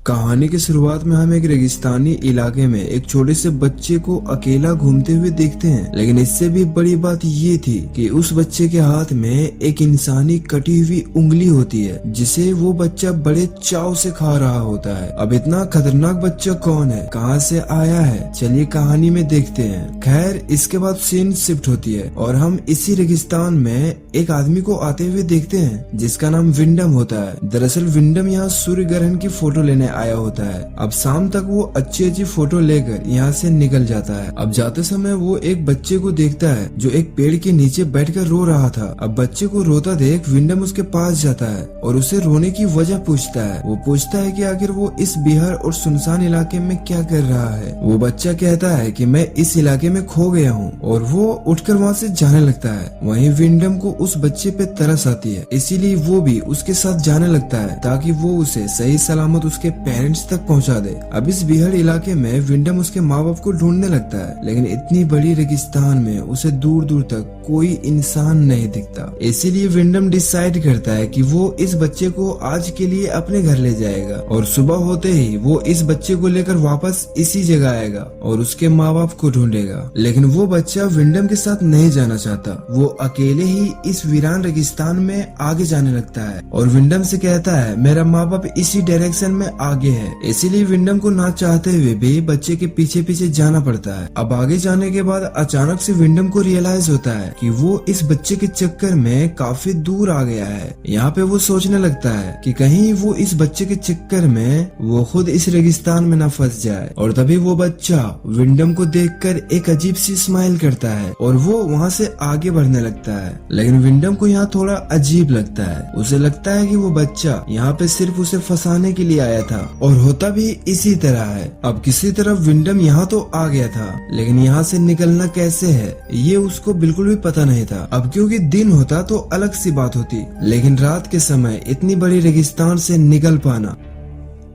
कहानी की शुरुआत में हम एक रेगिस्तानी इलाके में एक छोटे से बच्चे को अकेला घूमते हुए देखते हैं। लेकिन इससे भी बड़ी बात ये थी कि उस बच्चे के हाथ में एक इंसानी कटी हुई उंगली होती है, जिसे वो बच्चा बड़े चाव से खा रहा होता है। अब इतना खतरनाक बच्चा कौन है, कहाँ से आया है, चलिए कहानी में देखते हैं। खैर, इसके बाद सीन शिफ्ट होती है और हम इसी रेगिस्तान में एक आदमी को आते हुए देखते हैं जिसका नाम विंडम होता है। दरअसल विंडम यहाँ सूर्य ग्रहण की फोटो लेने आया होता है। अब शाम तक वो अच्छी अच्छी फोटो लेकर यहाँ से निकल जाता है। अब जाते समय वो एक बच्चे को देखता है जो एक पेड़ के नीचे बैठकर रो रहा था। अब बच्चे को रोता देख विंडम उसके पास जाता है और उसे रोने की वजह पूछता है। वो पूछता है कि आखिर वो इस बिहार और सुनसान इलाके में क्या कर रहा है। वो बच्चा कहता है कि मैं इस इलाके में खो गया हूँ और वो उठकर वहाँ से जाने लगता है। वहीं विंडम को उस बच्चे पे तरस आती है, इसीलिए वो भी उसके साथ जाने लगता है ताकि वो उसे सही सलामत उसके पेरेंट्स तक पहुंचा दे। अब इस बिहार इलाके में विंडम उसके माँ बाप को ढूंढने लगता है, लेकिन इतनी बड़ी रेगिस्तान में उसे दूर दूर तक कोई इंसान नहीं दिखता। इसीलिए विंडम डिसाइड करता है कि वो इस बच्चे को आज के लिए अपने घर ले जाएगा और सुबह होते ही वो इस बच्चे को लेकर वापस इसी जगह आएगा और उसके माँ बाप को ढूंढेगा। लेकिन वो बच्चा विंडम के साथ नहीं जाना चाहता। वो अकेले ही इस वीरान रेगिस्तान में आगे जाने लगता है और विंडम से कहता है मेरा माँ बाप इसी डायरेक्शन में आगे है। इसीलिए विंडम को ना चाहते हुए भी बच्चे के पीछे पीछे जाना पड़ता है। अब आगे जाने के बाद अचानक से विंडम को रियलाइज होता है कि वो इस बच्चे के चक्कर में काफी दूर आ गया है। यहाँ पे वो सोचने लगता है कि कहीं वो इस बच्चे के चक्कर में वो खुद इस रेगिस्तान में ना फंस जाए। और तभी वो बच्चा विंडम को देखकर एक अजीब सी स्माइल करता है और वो वहाँ से आगे बढ़ने लगता है। लेकिन विंडम को यहाँ थोड़ा अजीब लगता है। उसे लगता है कि वो बच्चा यहाँ पे सिर्फ उसे फंसाने के लिए आया था और होता भी इसी तरह है। अब किसी तरह विंडम यहाँ तो आ गया था, लेकिन यहाँ से निकलना कैसे है ये उसको बिल्कुल भी पता नहीं था। अब क्योंकि दिन होता तो अलग सी बात होती, लेकिन रात के समय इतनी बड़ी रेगिस्तान से निकल पाना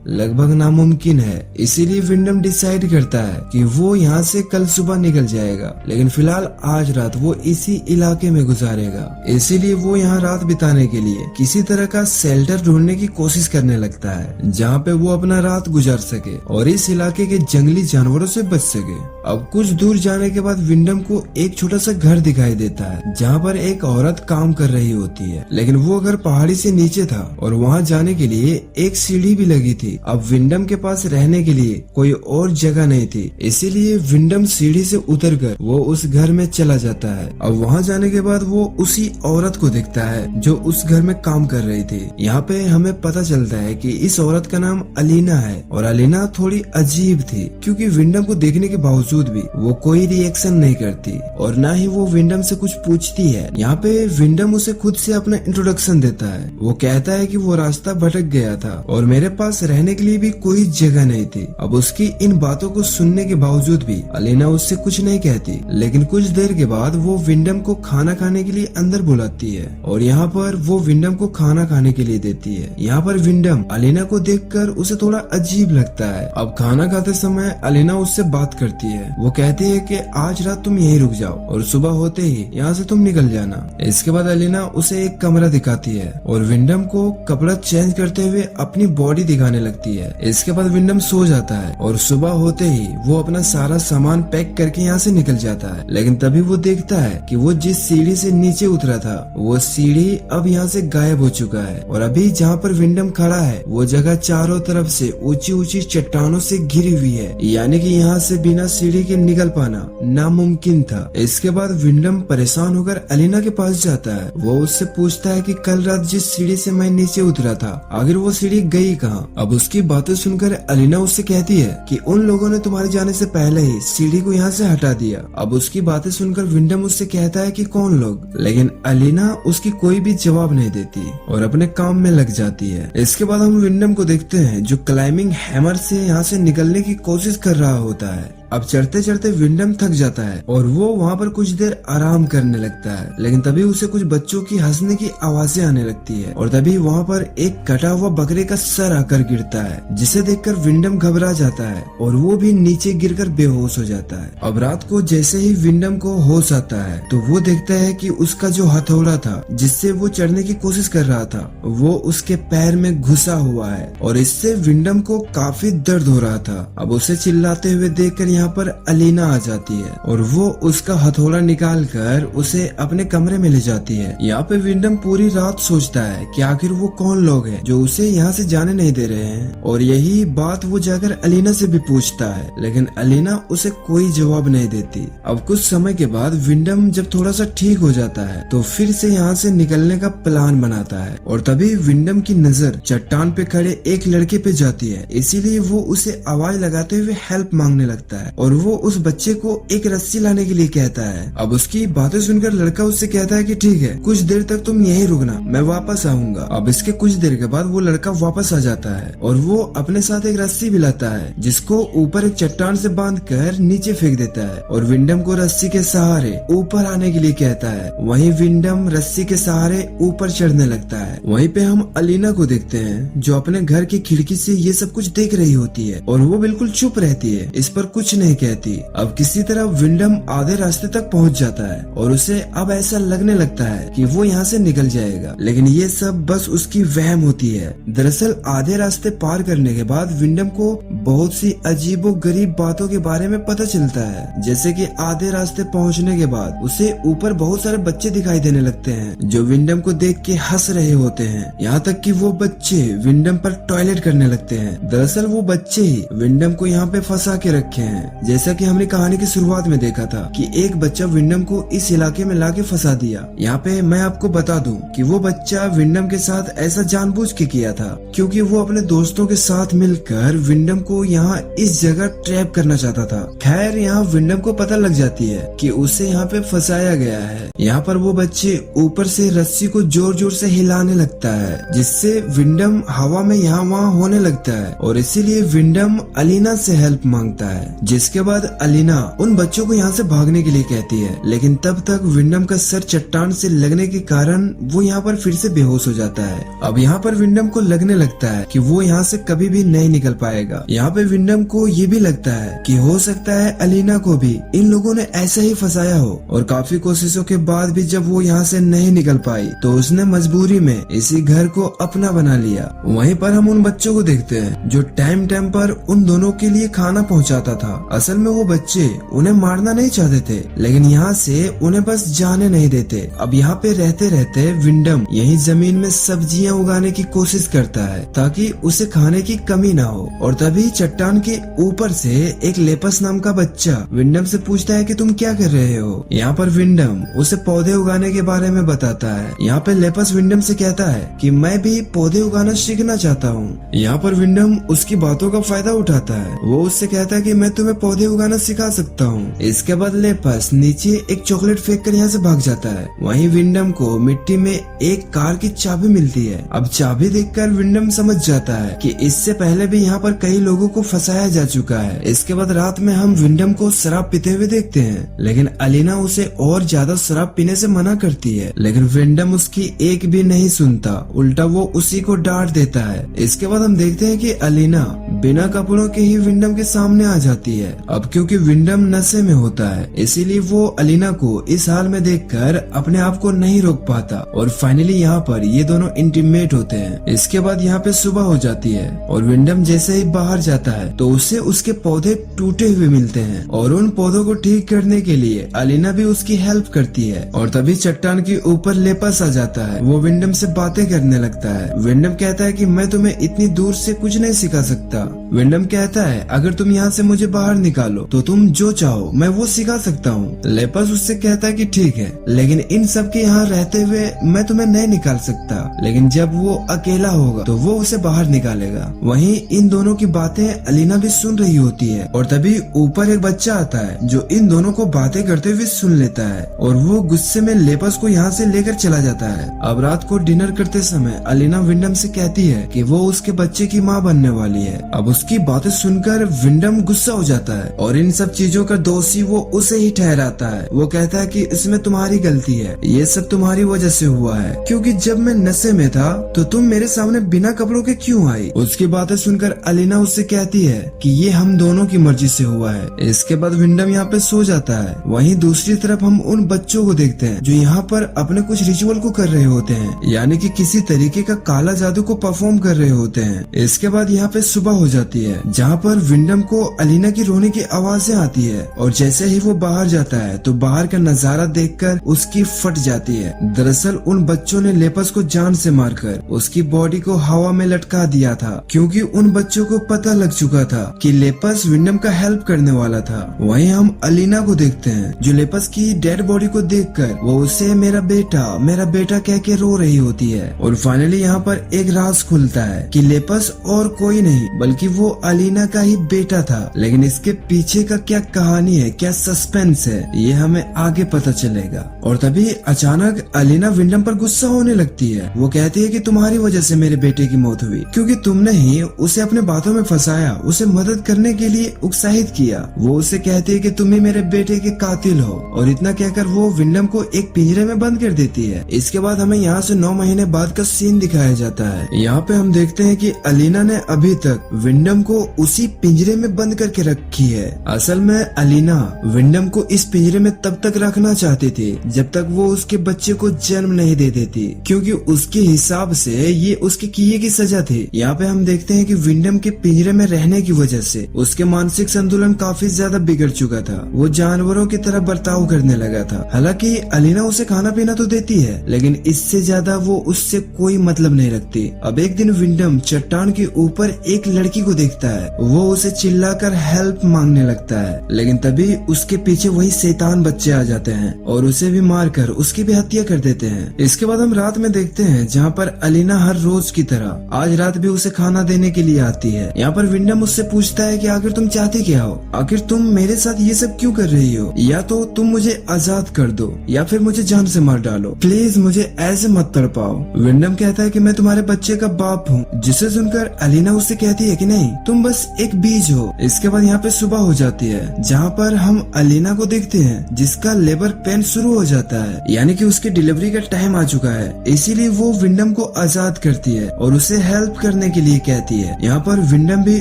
लगभग नामुमकिन है। इसीलिए विंडम डिसाइड करता है कि वो यहाँ से कल सुबह निकल जाएगा, लेकिन फिलहाल आज रात वो इसी इलाके में गुजारेगा। इसीलिए वो यहाँ रात बिताने के लिए किसी तरह का शेल्टर ढूंढने की कोशिश करने लगता है जहाँ पे वो अपना रात गुजार सके और इस इलाके के जंगली जानवरों से बच सके। अब कुछ दूर जाने के बाद विंडम को एक छोटा सा घर दिखाई देता है जहाँ पर एक औरत काम कर रही होती है, लेकिन वो घर पहाड़ी से नीचे था और वहाँ जाने के लिए एक सीढ़ी भी लगी थी। अब विंडम के पास रहने के लिए कोई और जगह नहीं थी, इसीलिए विंडम सीढ़ी से उतरकर वो उस घर में चला जाता है। अब वहाँ जाने के बाद वो उसी औरत को देखता है जो उस घर में काम कर रही थी। यहाँ पे हमें पता चलता है कि इस औरत का नाम अलीना है और अलीना थोड़ी अजीब थी क्योंकि विंडम को देखने के बावजूद भी वो कोई रिएक्शन नहीं करती और न ही वो विंडम से कुछ पूछती है। यहाँ पे विंडम उसे खुद से अपना इंट्रोडक्शन देता है। वो कहता है कि वो रास्ता भटक गया था और मेरे पास रहने के लिए भी कोई जगह नहीं थी। अब उसकी इन बातों को सुनने के बावजूद भी अलीना उससे कुछ नहीं कहती, लेकिन कुछ देर के बाद वो विंडम को खाना खाने के लिए अंदर बुलाती है और यहाँ पर वो विंडम को खाना खाने के लिए देती है। यहाँ पर विंडम अलीना को देखकर उसे थोड़ा अजीब लगता है। अब खाना खाते समय अलीना उससे बात करती है। वो कहती है कि आज रात तुम यहीं रुक जाओ और सुबह होते ही यहाँ से तुम निकल जाना। इसके बाद अलीना उसे एक कमरा दिखाती है और विंडम को कपड़ा चेंज करते हुए अपनी बॉडी दिखाने लगती है। इसके बाद विंडम सो जाता है और सुबह होते ही वो अपना सारा सामान पैक करके यहाँ से निकल जाता है। लेकिन तभी वो देखता है कि वो जिस सीढ़ी से नीचे उतरा था वो सीढ़ी अब यहाँ से गायब हो चुका है और अभी जहाँ पर विंडम खड़ा है वो जगह चारों तरफ से ऊंची ऊंची चट्टानों से घिरी हुई है, यानी कि यहाँ से बिना सीढ़ी के निकल पाना नामुमकिन था। इसके बाद विंडम परेशान होकर अलीना के पास जाता है। वो उससे पूछता है कि कल रात जिस सीढ़ी से मैं नीचे उतरा था आखिर वो सीढ़ी गई कहाँ। अब उसकी बातें सुनकर अलीना उससे कहती है कि उन लोगों ने तुम्हारे जाने से पहले ही सीढ़ी को यहाँ से हटा दिया। अब उसकी बातें सुनकर विंडम उससे कहता है कि कौन लोग, लेकिन अलीना उसकी कोई भी जवाब नहीं देती और अपने काम में लग जाती है। इसके बाद हम विंडम को देखते हैं जो क्लाइंबिंग हैमर से यहाँ से निकलने की कोशिश कर रहा होता है। अब चढ़ते चढ़ते विंडम थक जाता है और वो वहाँ पर कुछ देर आराम करने लगता है, लेकिन तभी उसे कुछ बच्चों की हंसने की आवाजें आने लगती है और तभी वहाँ पर एक कटा हुआ बकरे का सर आकर गिरता है, जिसे देखकर विंडम घबरा जाता है और वो भी नीचे गिरकर बेहोश हो जाता है। अब रात को जैसे ही विंडम को होश आता है तो वो देखता है कि उसका जो हथौड़ा था जिससे वो चढ़ने की कोशिश कर रहा था वो उसके पैर में घुसा हुआ है और इससे विंडम को काफी दर्द हो रहा था। अब उसे चिल्लाते हुए देखकर यहाँ पर अलीना आ जाती है और वो उसका हथौड़ा निकाल कर उसे अपने कमरे में ले जाती है। यहाँ पे विंडम पूरी रात सोचता है कि आखिर वो कौन लोग हैं जो उसे यहाँ से जाने नहीं दे रहे हैं और यही बात वो जाकर अलीना से भी पूछता है, लेकिन अलीना उसे कोई जवाब नहीं देती। अब कुछ समय के बाद विंडम जब थोड़ा सा ठीक हो जाता है तो फिर से यहाँ से निकलने का प्लान बनाता है और तभी विंडम की नजर चट्टान पे खड़े एक लड़के पे जाती है, इसीलिए वो उसे आवाज लगाते हुए हेल्प मांगने लगता है और वो उस बच्चे को एक रस्सी लाने के लिए कहता है। अब उसकी बातें सुनकर लड़का उससे कहता है कि ठीक है, कुछ देर तक तुम यहीं रुकना, मैं वापस आऊंगा। अब इसके कुछ देर के बाद वो लड़का वापस आ जाता है और वो अपने साथ एक रस्सी भी लाता है जिसको ऊपर एक चट्टान से बांधकर नीचे फेंक देता है और विंडम को रस्सी के सहारे ऊपर आने के लिए कहता है। वहीं विंडम रस्सी के सहारे ऊपर चढ़ने लगता है। वहीं पे हम अलीना को देखते हैं जो अपने घर की खिड़की से ये सब कुछ देख रही होती है और वो बिल्कुल चुप रहती है, इस पर कुछ नहीं कहती। अब किसी तरह विंडम आधे रास्ते तक पहुंच जाता है और उसे अब ऐसा लगने लगता है कि वो यहाँ से निकल जाएगा, लेकिन ये सब बस उसकी वहम होती है। दरअसल आधे रास्ते पार करने के बाद विंडम को बहुत सी अजीबो गरीब बातों के बारे में पता चलता है, जैसे कि आधे रास्ते पहुंचने के बाद उसे ऊपर बहुत सारे बच्चे दिखाई देने लगते हैं जो विंडम को देख के हंस रहे होते हैं। यहाँ तक कि वो बच्चे विंडम पर टॉयलेट करने लगते हैं। दरअसल वो बच्चे ही विंडम को यहाँ पे फंसा के रखे हैं, जैसा कि हमने कहानी की शुरुआत में देखा था कि एक बच्चा विंडम को इस इलाके में लाके फंसा दिया। यहाँ पे मैं आपको बता दूं कि वो बच्चा विंडम के साथ ऐसा जानबूझ के किया था क्योंकि वो अपने दोस्तों के साथ मिलकर विंडम को यहाँ इस जगह ट्रैप करना चाहता था। खैर यहाँ विंडम को पता लग जाती है कि उसे यहाँ पे फंसाया गया है। यहाँ पर वो बच्चे ऊपर से रस्सी को जोर जोर से हिलाने लगता है जिससे विंडम हवा में यहाँ वहाँ होने लगता है और इसीलिए विंडम अलीना से हेल्प मांगता है, जिसके बाद अलीना उन बच्चों को यहाँ से भागने के लिए कहती है, लेकिन तब तक विंडम का सर चट्टान से लगने के कारण वो यहाँ पर फिर से बेहोश हो जाता है। अब यहाँ पर विंडम को लगने लगता है कि वो यहाँ से कभी भी नहीं निकल पाएगा। यहाँ पे विंडम को ये भी लगता है कि हो सकता है अलीना को भी इन लोगों ने ऐसा ही फंसाया हो और काफी कोशिशों के बाद भी जब वो यहाँ से नहीं निकल पाई तो उसने मजबूरी में इसी घर को अपना बना लिया। वहीं पर हम उन बच्चों को देखते हैं जो टाइम टाइम पर उन दोनों के लिए खाना पहुंचाता था। असल में वो बच्चे उन्हें मारना नहीं चाहते थे, लेकिन यहाँ से उन्हें बस जाने नहीं देते। अब यहाँ पे रहते रहते विंडम यही जमीन में सब्जियां उगाने की कोशिश करता है ताकि उसे खाने की कमी ना हो और तभी चट्टान के ऊपर से एक लेपस नाम का बच्चा विंडम से पूछता है कि तुम क्या कर रहे हो। यहाँ पर विंडम उसे पौधे उगाने के बारे में बताता है। यहाँ पे लेपस विंडम से कहता है कि मैं भी पौधे उगाना सीखना चाहता हूँ। यहाँ पर विंडम उसकी बातों का फायदा उठाता है। वो उससे कहता है कि मैं तुम्हें पौधे उगाना सिखा सकता हूँ। इसके बाद लेपस नीचे एक चॉकलेट फेंक कर यहाँ से भाग जाता है। वहीं विंडम को मिट्टी में एक कार की चाबी मिलती है। अब चाबी देखकर विंडम समझ जाता है कि इससे पहले भी यहाँ पर कई लोगों को फंसाया जा चुका है। इसके बाद रात में हम विंडम को शराब पीते हुए देखते हैं, लेकिन अलीना उसे और ज्यादा शराब पीने से मना करती है, लेकिन विंडम उसकी एक भी नहीं सुनता, उल्टा वो उसी को डांट देता है। इसके बाद हम देखते हैं कि अलीना बिना कपड़ों के ही विंडम के सामने आ जाती है। अब क्योंकि विंडम नशे में होता है इसीलिए वो अलीना को इस हाल में देखकर अपने आप को नहीं रोक पाता और फाइनली यहाँ पर ये दोनों इंटीमेट होते हैं। इसके बाद यहाँ पे सुबह हो जाती है और विंडम जैसे ही बाहर जाता है तो उसे उसके पौधे टूटे हुए मिलते हैं और उन पौधों को ठीक करने के लिए अलीना भी उसकी हेल्प करती है। और तभी चट्टान के ऊपर लेपस आ जाता है। वो विंडम से बातें करने लगता है। विंडम कहता है कि मैं तुम्हें इतनी दूर से कुछ नहीं सिखा सकता। विंडम कहता है अगर तुम यहाँ से मुझे बाहर निकालो तो तुम जो चाहो मैं वो सिखा सकता हूँ। लेपस उससे कहता है कि ठीक है, लेकिन इन सब के यहाँ रहते हुए मैं तुम्हें नहीं निकाल सकता, लेकिन जब वो अकेला होगा तो वो उसे बाहर निकालेगा। वहीं इन दोनों की बातें अलीना भी सुन रही होती है और तभी ऊपर एक बच्चा आता है जो इन दोनों को बातें करते हुए सुन लेता है और वो गुस्से में लेपस को यहाँ से लेकर चला जाता है। अब रात को डिनर करते समय अलीना विंडम से कहती है कि वो उसके बच्चे की माँ बनने वाली है। अब उसकी बातें सुनकर विंडम गुस्सा हो जाता है और इन सब चीजों का दोषी वो उसे ही ठहराता है। वो कहता है कि इसमें तुम्हारी गलती है, ये सब तुम्हारी वजह से हुआ है, क्योंकि जब मैं नशे में था तो तुम मेरे सामने बिना कपड़ों के क्यों आई। उसकी बातें सुनकर अलीना उससे कहती है कि ये हम दोनों की मर्जी से हुआ है। इसके बाद विंडम यहाँ पे सो जाता है। वहीं दूसरी तरफ हम उन बच्चों को देखते हैं जो यहाँ पर अपने कुछ रिचुअल को कर रहे होते हैं, यानी कि किसी तरीके का काला जादू को परफॉर्म कर रहे होते हैं। इसके बाद यहाँ पे सुबह हो जाती है, जहाँ पर विंडम को अलीना की रोने की आवाजें आती है और जैसे ही वो बाहर जाता है तो बाहर का नजारा देखकर उसकी फट जाती है। दरअसल उन बच्चों ने लेपस को जान से मारकर उसकी बॉडी को हवा में लटका दिया था, क्योंकि उन बच्चों को पता लग चुका था कि लेपस विंडम का हेल्प करने वाला था। वहीं हम अलीना को देखते हैं जो लेपस की डेड बॉडी को देखकर वो उसे मेरा बेटा कह के रो रही होती है। और फाइनली यहाँ पर एक राज खुलता है कि लेपस और कोई नहीं बल्कि वो अलीना का ही बेटा था। लेकिन इसके पीछे का क्या कहानी है, क्या सस्पेंस है, ये हमें आगे पता चलेगा। और तभी अचानक अलीना विंडम पर गुस्सा होने लगती है। वो कहती है कि तुम्हारी वजह से मेरे बेटे की मौत हुई, क्योंकि तुमने ही उसे अपने बातों में फंसाया, उसे मदद करने के लिए उत्साहित किया। वो उसे कहती है कि तुम ही मेरे बेटे के कातिल हो, और इतना कहकर वो विंडम को एक पिंजरे में बंद कर देती है। इसके बाद हमें यहाँ से 9 महीने बाद का सीन दिखाया जाता है। यहाँ पे हम देखते हैं कि अलीना ने अभी तक विंडम को उसी पिंजरे में बंद करके रखी है। असल में अलीना विंडम को इस पिंजरे में तब तक रखना चाहती थी जब तक वो उसके बच्चे को जन्म नहीं दे देती, क्योंकि उसके हिसाब से ये उसके किए की सजा थी। यहाँ पे हम देखते हैं कि विंडम के पिंजरे में रहने की वजह से उसके मानसिक संतुलन काफी ज्यादा बिगड़ चुका था। वो जानवरों की तरह बर्ताव करने लगा था। हालांकि अलीना उसे खाना पीना तो देती है, लेकिन इससे ज्यादा वो उससे कोई मतलब नहीं रखती। अब एक दिन विंडम चट्टान के ऊपर एक लड़की को देखता है। वो उसे चिल्लाकर हेल्प मांगने लगता है, लेकिन तभी उसके पीछे वही शैतान बच्चे आ जाते हैं और उसे भी मारकर उसकी भी हत्या कर देते हैं। इसके बाद हम रात में देखते हैं जहाँ पर अलीना हर रोज की तरह आज रात भी उसे खाना देने के लिए आती है। यहाँ पर विंडम उससे पूछता है कि आखिर तुम चाहती क्या हो, आखिर तुम मेरे साथ ये सब क्यों कर रही हो, या तो तुम मुझे आजाद कर दो या फिर मुझे जान से मार डालो, प्लीज मुझे ऐसे मत तड़पाओ। विंडम कहता है कि मैं तुम्हारे बच्चे का बाप हूँ, जिसे सुनकर अलीना उससे कहती है कि नहीं, तुम बस एक बीज हो। इसके बाद यहाँ पे सुबह हो जाती है, जहाँ पर हम अलीना को देखते हैं जिसका लेबर पेन शुरू हो जाता है, यानी कि उसकी डिलीवरी का टाइम आ चुका है। इसीलिए वो विंडम को आजाद करती है और उसे हेल्प करने के लिए कहती है। यहाँ पर विंडम भी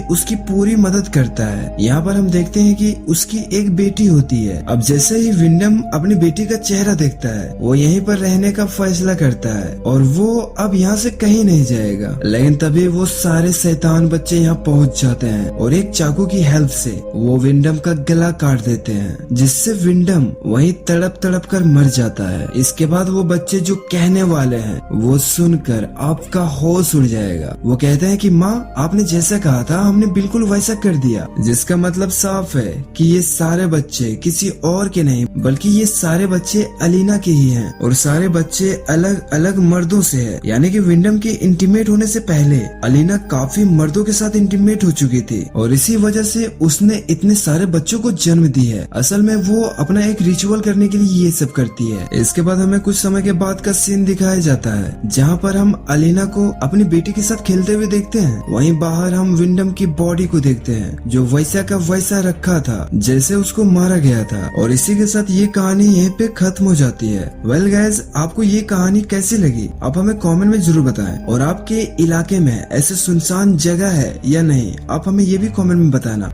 उसकी पूरी मदद करता है। यहाँ पर हम देखते हैं कि उसकी एक बेटी होती है। अब जैसे ही विंडम अपनी बेटी का चेहरा देखता है, वो यहीं पर रहने का फैसला करता है और वो अब यहाँ से कहीं नहीं जाएगा। लेकिन तभी वो सारे शैतान बच्चे यहाँ पहुँच जाते हैं और एक चाकू की हेल्प से वो विंडम का गला काट देते हैं, जिससे विंडम वहीं तड़प तड़प कर मर जाता है। इसके बाद वो बच्चे जो कहने वाले हैं वो सुनकर आपका होश उड़ जाएगा। वो कहते हैं कि माँ, आपने जैसा कहा था हमने बिल्कुल वैसा कर दिया, जिसका मतलब साफ है कि ये सारे बच्चे किसी और के नहीं बल्कि ये सारे बच्चे अलीना के ही हैं और सारे बच्चे अलग अलग मर्दों से है। यानी कि विंडम के इंटीमेट होने से पहले अलीना काफी मर्दों के साथ इंटीमेट हो चुकी थी और इसी वजह से उसने इतने सारे बच्चों को जन्म दी है। असल में वो अपना एक रिचुअल करने के लिए ये सब करती है। इसके बाद हमें कुछ समय के बाद का सीन दिखाया जाता है, जहाँ पर हम अलीना को अपनी बेटी के साथ खेलते हुए देखते हैं। वहीं बाहर हम विंडम की बॉडी को देखते हैं, जो वैसा का वैसा रखा था जैसे उसको मारा गया था। और इसी के साथ ये कहानी यहीं पे खत्म हो जाती है। वेल गाइस, आपको ये कहानी कैसी लगी आप हमें कमेंट में जरूर बताएं, और आपके इलाके में ऐसे सुनसान जगह है या नहीं आप हमें ये भी कमेंट में बताना।